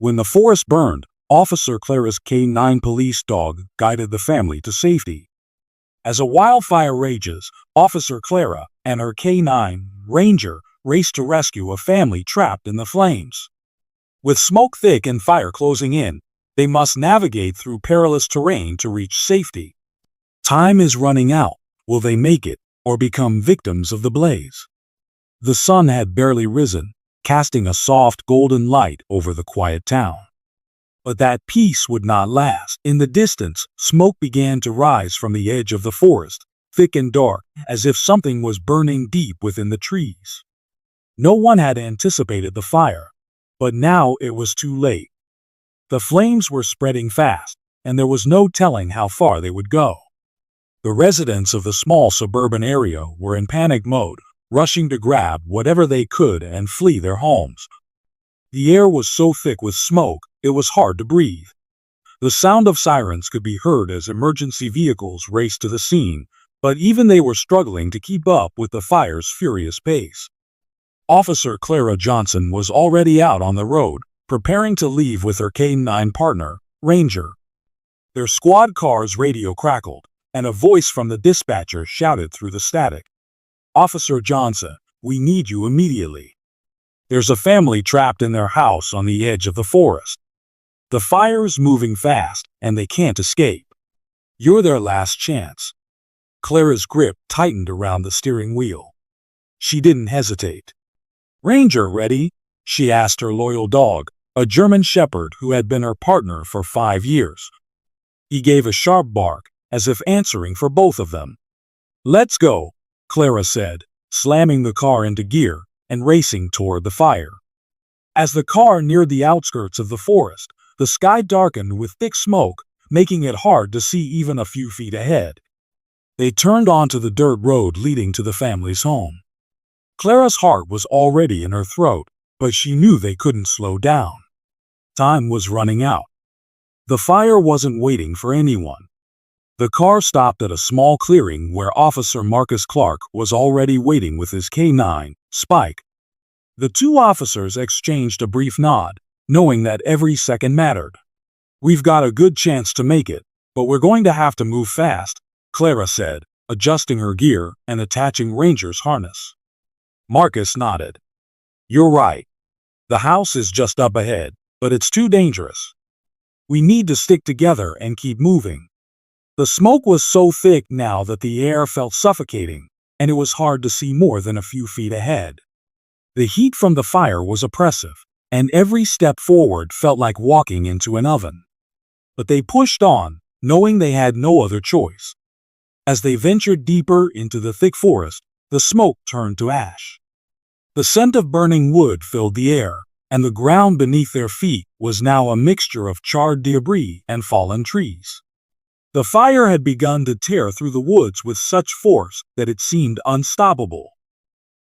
When the forest burned, Officer Clara's canine police dog guided the family to safety. As a wildfire rages, Officer Clara and her canine, Ranger, race to rescue a family trapped in the flames. With smoke thick and fire closing in, they must navigate through perilous terrain to reach safety. Time is running out. Will they make it, or become victims of the blaze? The sun had barely risen, casting a soft golden light over the quiet town. But that peace would not last. In the distance, smoke began to rise from the edge of the forest, thick and dark, as if something was burning deep within the trees. No one had anticipated the fire, but now it was too late. The flames were spreading fast, and there was no telling how far they would go. The residents of the small suburban area were in panic mode, rushing to grab whatever they could and flee their homes. The air was so thick with smoke, it was hard to breathe. The sound of sirens could be heard as emergency vehicles raced to the scene, but even they were struggling to keep up with the fire's furious pace. Officer Clara Johnson was already out on the road, preparing to leave with her canine partner, Ranger. Their squad car's radio crackled, and a voice from the dispatcher shouted through the static. "Officer Johnson, we need you immediately. There's a family trapped in their house on the edge of the forest. The fire's moving fast, and they can't escape. You're their last chance." Clara's grip tightened around the steering wheel. She didn't hesitate. "Ranger, ready?" she asked her loyal dog, a German shepherd who had been her partner for 5 years. He gave a sharp bark, as if answering for both of them. "Let's go," Clara said, slamming the car into gear and racing toward the fire. As the car neared the outskirts of the forest, the sky darkened with thick smoke, making it hard to see even a few feet ahead. They turned onto the dirt road leading to the family's home. Clara's heart was already in her throat, but she knew they couldn't slow down. Time was running out. The fire wasn't waiting for anyone. The car stopped at a small clearing where Officer Marcus Clark was already waiting with his canine, Spike. The two officers exchanged a brief nod, knowing that every second mattered. "We've got a good chance to make it, but we're going to have to move fast," Clara said, adjusting her gear and attaching Ranger's harness. Marcus nodded. "You're right. The house is just up ahead, but it's too dangerous. We need to stick together and keep moving." The smoke was so thick now that the air felt suffocating, and it was hard to see more than a few feet ahead. The heat from the fire was oppressive, and every step forward felt like walking into an oven. But they pushed on, knowing they had no other choice. As they ventured deeper into the thick forest, the smoke turned to ash. The scent of burning wood filled the air, and the ground beneath their feet was now a mixture of charred debris and fallen trees. The fire had begun to tear through the woods with such force that it seemed unstoppable.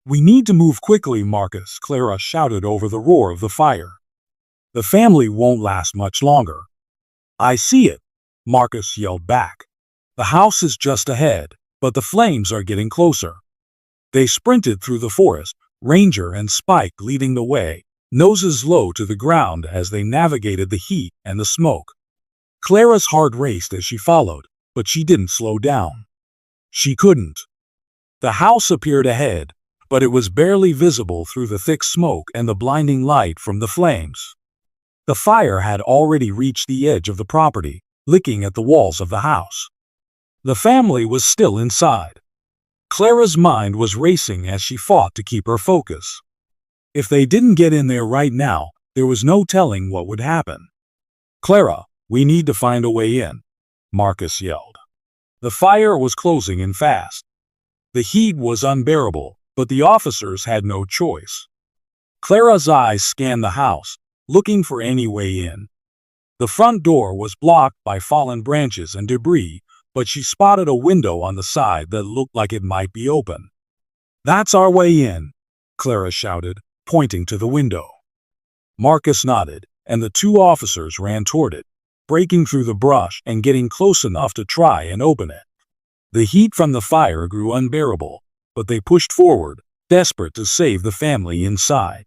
"We need to move quickly, Marcus," Clara shouted over the roar of the fire. "The family won't last much longer." "I see it," Marcus yelled back. "The house is just ahead, but the flames are getting closer." They sprinted through the forest, Ranger and Spike leading the way, noses low to the ground as they navigated the heat and the smoke. Clara's heart raced as she followed, but she didn't slow down. She couldn't. The house appeared ahead, but it was barely visible through the thick smoke and the blinding light from the flames. The fire had already reached the edge of the property, licking at the walls of the house. The family was still inside. Clara's mind was racing as she fought to keep her focus. If they didn't get in there right now, there was no telling what would happen. "Clara, we need to find a way in," Marcus yelled. The fire was closing in fast. The heat was unbearable, but the officers had no choice. Clara's eyes scanned the house, looking for any way in. The front door was blocked by fallen branches and debris, but she spotted a window on the side that looked like it might be open. "That's our way in," Clara shouted, pointing to the window. Marcus nodded, and the two officers ran toward it, breaking through the brush and getting close enough to try and open it. The heat from the fire grew unbearable, but they pushed forward, desperate to save the family inside.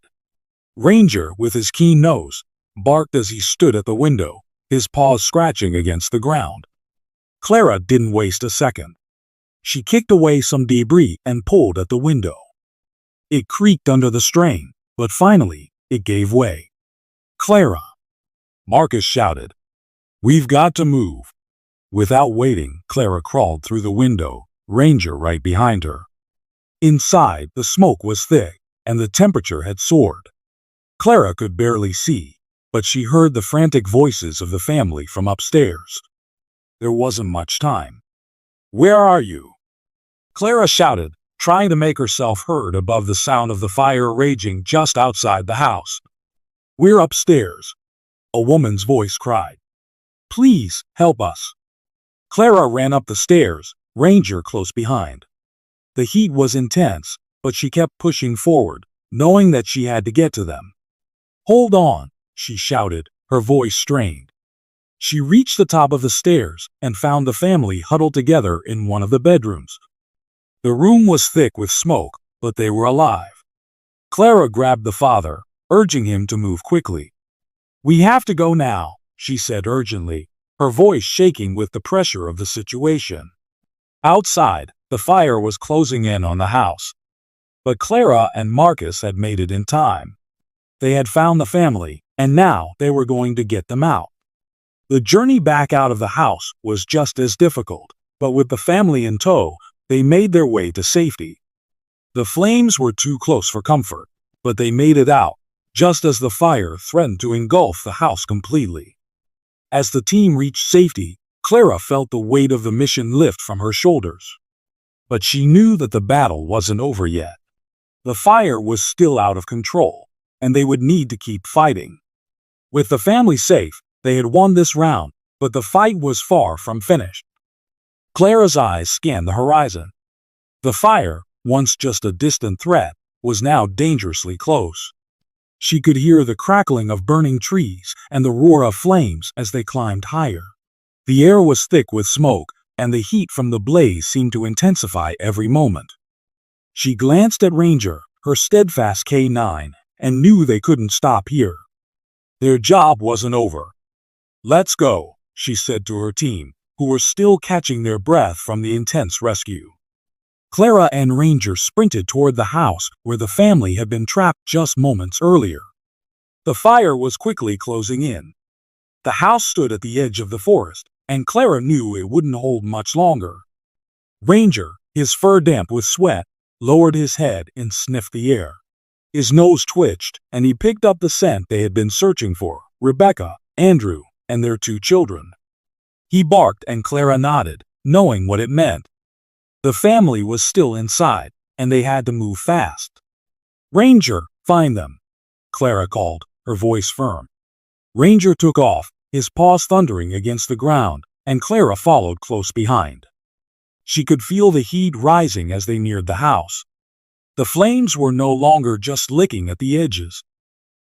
Ranger, with his keen nose, barked as he stood at the window, his paws scratching against the ground. Clara didn't waste a second. She kicked away some debris and pulled at the window. It creaked under the strain, but finally, it gave way. "Clara!" Marcus shouted. "We've got to move." Without waiting, Clara crawled through the window, Ranger right behind her. Inside, the smoke was thick, and the temperature had soared. Clara could barely see, but she heard the frantic voices of the family from upstairs. There wasn't much time. "Where are you?" Clara shouted, trying to make herself heard above the sound of the fire raging just outside the house. "We're upstairs," a woman's voice cried. "Please, help us." Clara ran up the stairs, Ranger close behind. The heat was intense, but she kept pushing forward, knowing that she had to get to them. "Hold on," she shouted, her voice strained. She reached the top of the stairs and found the family huddled together in one of the bedrooms. The room was thick with smoke, but they were alive. Clara grabbed the father, urging him to move quickly. "We have to go now," she said urgently, her voice shaking with the pressure of the situation. Outside, the fire was closing in on the house. But Clara and Marcus had made it in time. They had found the family, and now they were going to get them out. The journey back out of the house was just as difficult, but with the family in tow, they made their way to safety. The flames were too close for comfort, but they made it out, just as the fire threatened to engulf the house completely. As the team reached safety, Clara felt the weight of the mission lift from her shoulders. But she knew that the battle wasn't over yet. The fire was still out of control, and they would need to keep fighting. With the family safe, they had won this round, but the fight was far from finished. Clara's eyes scanned the horizon. The fire, once just a distant threat, was now dangerously close. She could hear the crackling of burning trees and the roar of flames as they climbed higher. The air was thick with smoke, and the heat from the blaze seemed to intensify every moment. She glanced at Ranger, her steadfast canine, and knew they couldn't stop here. Their job wasn't over. "Let's go," she said to her team, who were still catching their breath from the intense rescue. Clara and Ranger sprinted toward the house where the family had been trapped just moments earlier. The fire was quickly closing in. The house stood at the edge of the forest, and Clara knew it wouldn't hold much longer. Ranger, his fur damp with sweat, lowered his head and sniffed the air. His nose twitched, and he picked up the scent they had been searching for: Rebecca, Andrew, and their 2 children. He barked and Clara nodded, knowing what it meant. The family was still inside, and they had to move fast. "Ranger, find them," Clara called, her voice firm. Ranger took off, his paws thundering against the ground, and Clara followed close behind. She could feel the heat rising as they neared the house. The flames were no longer just licking at the edges.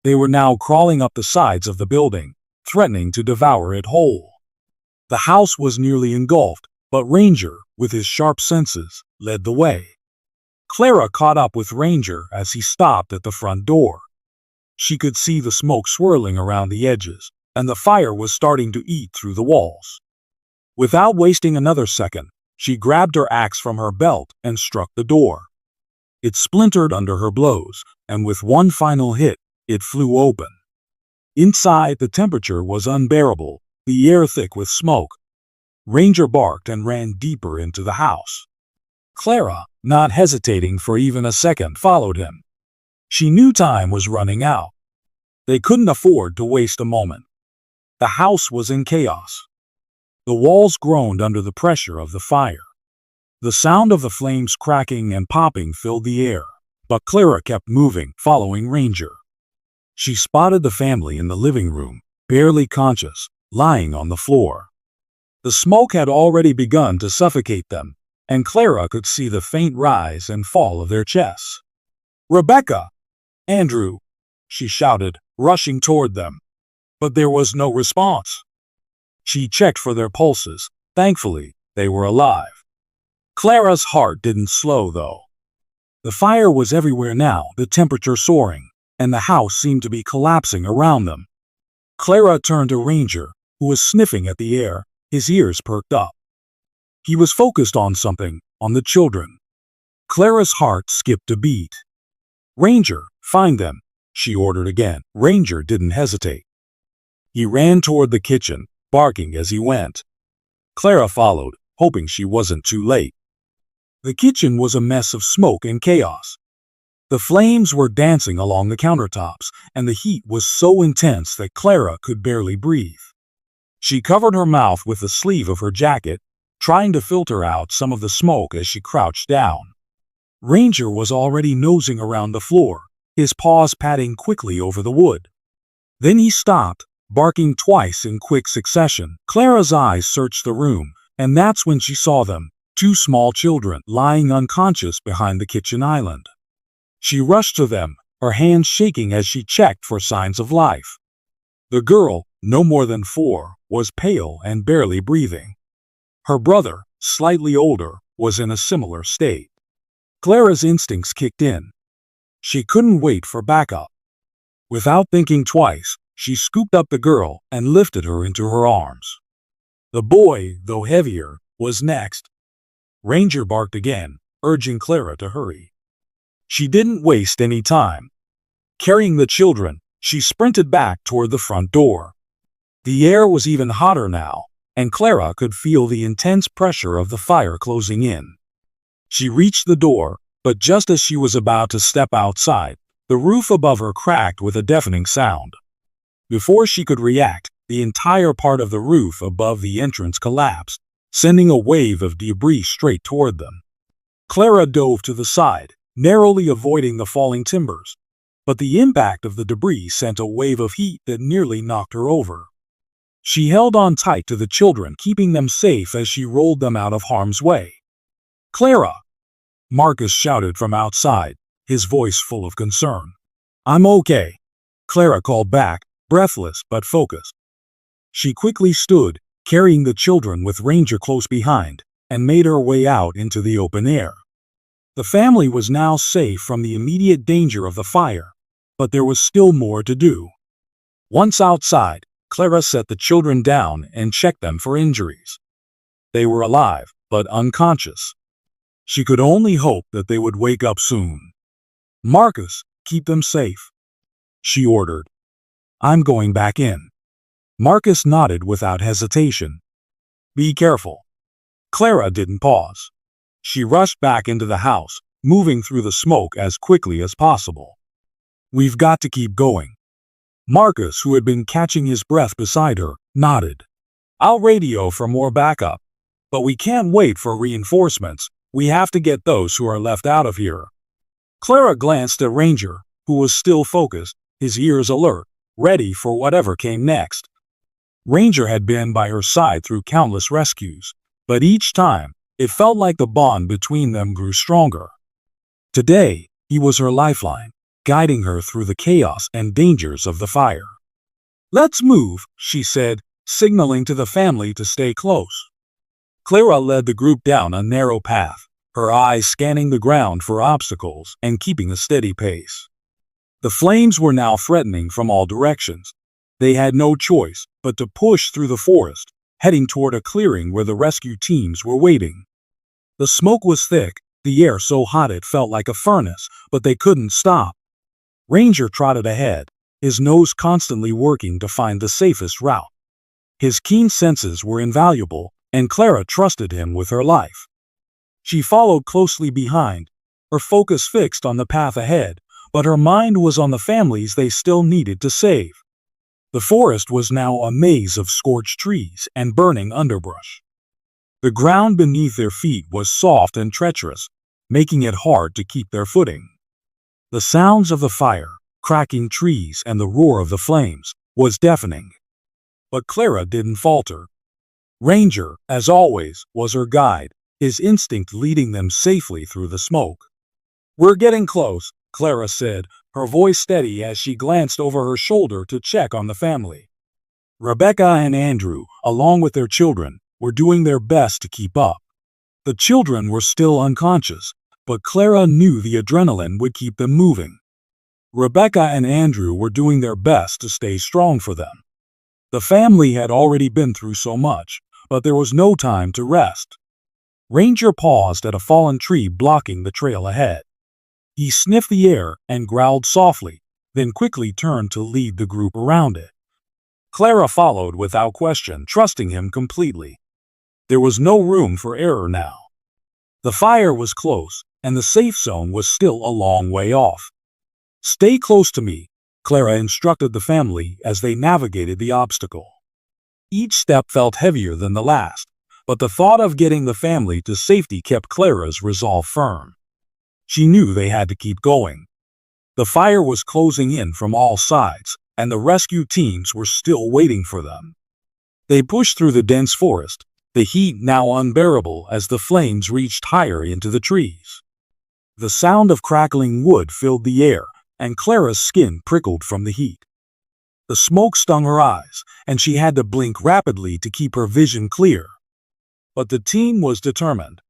They were now crawling up the sides of the building, threatening to devour it whole. The house was nearly engulfed, but Ranger, with his sharp senses, led the way. Clara caught up with Ranger as he stopped at the front door. She could see the smoke swirling around the edges, and the fire was starting to eat through the walls. Without wasting another second, she grabbed her axe from her belt and struck the door. It splintered under her blows, and with one final hit, it flew open. Inside, the temperature was unbearable, the air thick with smoke. Ranger barked and ran deeper into the house. Clara, not hesitating for even a second, followed him. She knew time was running out. They couldn't afford to waste a moment. The house was in chaos. The walls groaned under the pressure of the fire. The sound of the flames cracking and popping filled the air, but Clara kept moving, following Ranger. She spotted the family in the living room, barely conscious, lying on the floor. The smoke had already begun to suffocate them, and Clara could see the faint rise and fall of their chests. "Rebecca! Andrew!" she shouted, rushing toward them. But there was no response. She checked for their pulses. Thankfully, they were alive. Clara's heart didn't slow, though. The fire was everywhere now, the temperature soaring, and the house seemed to be collapsing around them. Clara turned to Ranger, who was sniffing at the air, his ears perked up. He was focused on something, on the children. Clara's heart skipped a beat. "Ranger, find them," she ordered again. Ranger didn't hesitate. He ran toward the kitchen, barking as he went. Clara followed, hoping she wasn't too late. The kitchen was a mess of smoke and chaos. The flames were dancing along the countertops, and the heat was so intense that Clara could barely breathe. She covered her mouth with the sleeve of her jacket, trying to filter out some of the smoke as she crouched down. Ranger was already nosing around the floor, his paws padding quickly over the wood. Then he stopped, barking twice in quick succession. Clara's eyes searched the room, and that's when she saw them, two small children lying unconscious behind the kitchen island. She rushed to them, her hands shaking as she checked for signs of life. The girl, no more than 4, was pale and barely breathing. Her brother, slightly older, was in a similar state. Clara's instincts kicked in. She couldn't wait for backup. Without thinking twice, she scooped up the girl and lifted her into her arms. The boy, though heavier, was next. Ranger barked again, urging Clara to hurry. She didn't waste any time. Carrying the children, she sprinted back toward the front door. The air was even hotter now, and Clara could feel the intense pressure of the fire closing in. She reached the door, but just as she was about to step outside, the roof above her cracked with a deafening sound. Before she could react, the entire part of the roof above the entrance collapsed, sending a wave of debris straight toward them. Clara dove to the side, narrowly avoiding the falling timbers, but the impact of the debris sent a wave of heat that nearly knocked her over. She held on tight to the children, keeping them safe as she rolled them out of harm's way. "Clara!" Marcus shouted from outside, his voice full of concern. "I'm okay," Clara called back, breathless but focused. She quickly stood, carrying the children with Ranger close behind, and made her way out into the open air. The family was now safe from the immediate danger of the fire, but there was still more to do. Once outside, Clara set the children down and checked them for injuries. They were alive, but unconscious. She could only hope that they would wake up soon. "Marcus, keep them safe," she ordered. "I'm going back in." Marcus nodded without hesitation. "Be careful." Clara didn't pause. She rushed back into the house, moving through the smoke as quickly as possible. "We've got to keep going." Marcus, who had been catching his breath beside her, nodded. "I'll radio for more backup. But we can't wait for reinforcements. We have to get those who are left out of here." Clara glanced at Ranger, who was still focused, his ears alert, ready for whatever came next. Ranger had been by her side through countless rescues, but each time, it felt like the bond between them grew stronger. Today, he was her lifeline, guiding her through the chaos and dangers of the fire. "Let's move," she said, signaling to the family to stay close. Clara led the group down a narrow path, her eyes scanning the ground for obstacles and keeping a steady pace. The flames were now threatening from all directions. They had no choice but to push through the forest, heading toward a clearing where the rescue teams were waiting. The smoke was thick, the air so hot it felt like a furnace, but they couldn't stop. Ranger trotted ahead, his nose constantly working to find the safest route. His keen senses were invaluable, and Clara trusted him with her life. She followed closely behind, her focus fixed on the path ahead, but her mind was on the families they still needed to save. The forest was now a maze of scorched trees and burning underbrush. The ground beneath their feet was soft and treacherous, making it hard to keep their footing. The sounds of the fire, cracking trees, and the roar of the flames was deafening. But Clara didn't falter. Ranger, as always, was her guide, his instinct leading them safely through the smoke. "We're getting close," Clara said, her voice steady as she glanced over her shoulder to check on the family. Rebecca and Andrew, along with their children, were doing their best to keep up. The children were still unconscious, but Clara knew the adrenaline would keep them moving. Rebecca and Andrew were doing their best to stay strong for them. The family had already been through so much, but there was no time to rest. Ranger paused at a fallen tree blocking the trail ahead. He sniffed the air and growled softly, then quickly turned to lead the group around it. Clara followed without question, trusting him completely. There was no room for error now. The fire was close, and the safe zone was still a long way off. "Stay close to me," Clara instructed the family as they navigated the obstacle. Each step felt heavier than the last, but the thought of getting the family to safety kept Clara's resolve firm. She knew they had to keep going. The fire was closing in from all sides, and the rescue teams were still waiting for them. They pushed through the dense forest, the heat now unbearable as the flames reached higher into the trees. The sound of crackling wood filled the air, and Clara's skin prickled from the heat. The smoke stung her eyes, and she had to blink rapidly to keep her vision clear. But the team was determined.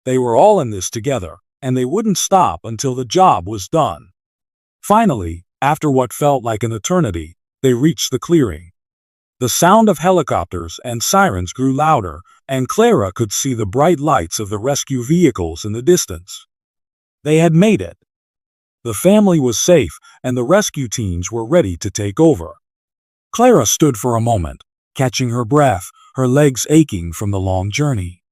They were all in this together, and they wouldn't stop until the job was done. Finally, after what felt like an eternity, they reached the clearing. The sound of helicopters and sirens grew louder, and Clara could see the bright lights of the rescue vehicles in the distance. They had made it. The family was safe, and the rescue teams were ready to take over. Clara stood for a moment, catching her breath, her legs aching from the long journey.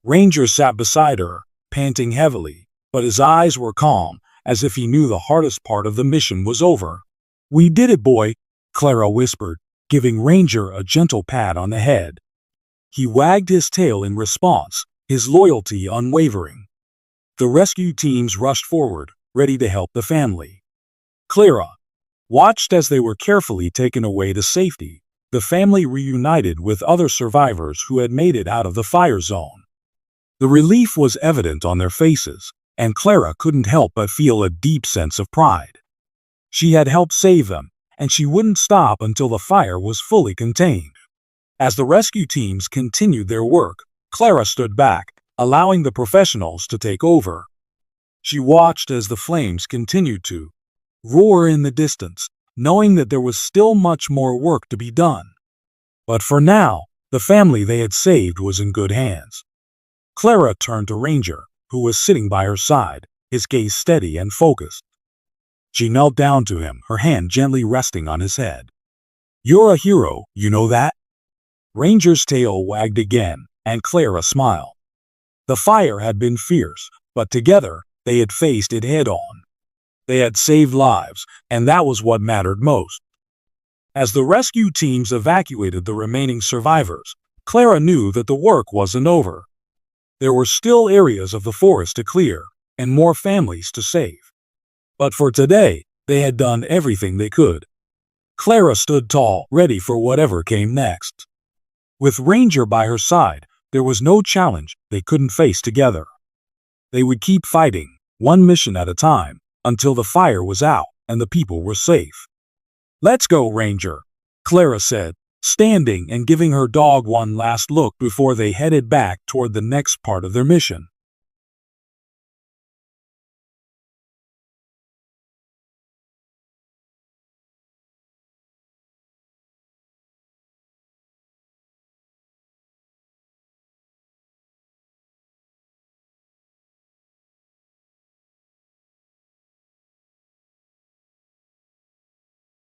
Ranger sat beside her, panting heavily, but his eyes were calm, as if he knew the hardest part of the mission was over. "We did it, boy," Clara whispered, giving Ranger a gentle pat on the head. He wagged his tail in response, his loyalty unwavering. The rescue teams rushed forward, ready to help the family. Clara watched as they were carefully taken away to safety. The family reunited with other survivors who had made it out of the fire zone. The relief was evident on their faces, and Clara couldn't help but feel a deep sense of pride. She had helped save them, and she wouldn't stop until the fire was fully contained. As the rescue teams continued their work, Clara stood back, allowing the professionals to take over. She watched as the flames continued to roar in the distance, knowing that there was still much more work to be done. But for now, the family they had saved was in good hands. Clara turned to Ranger, who was sitting by her side, his gaze steady and focused. She knelt down to him, her hand gently resting on his head. "You're a hero, you know that?" Ranger's tail wagged again, and Clara smiled. The fire had been fierce, but together, they had faced it head-on. They had saved lives, and that was what mattered most. As the rescue teams evacuated the remaining survivors, Clara knew that the work wasn't over. There were still areas of the forest to clear, and more families to save. But for today, they had done everything they could. Clara stood tall, ready for whatever came next. With Ranger by her side, there was no challenge they couldn't face together. They would keep fighting, one mission at a time, until the fire was out and the people were safe. "Let's go, Ranger," Clara said, standing and giving her dog one last look before they headed back toward the next part of their mission.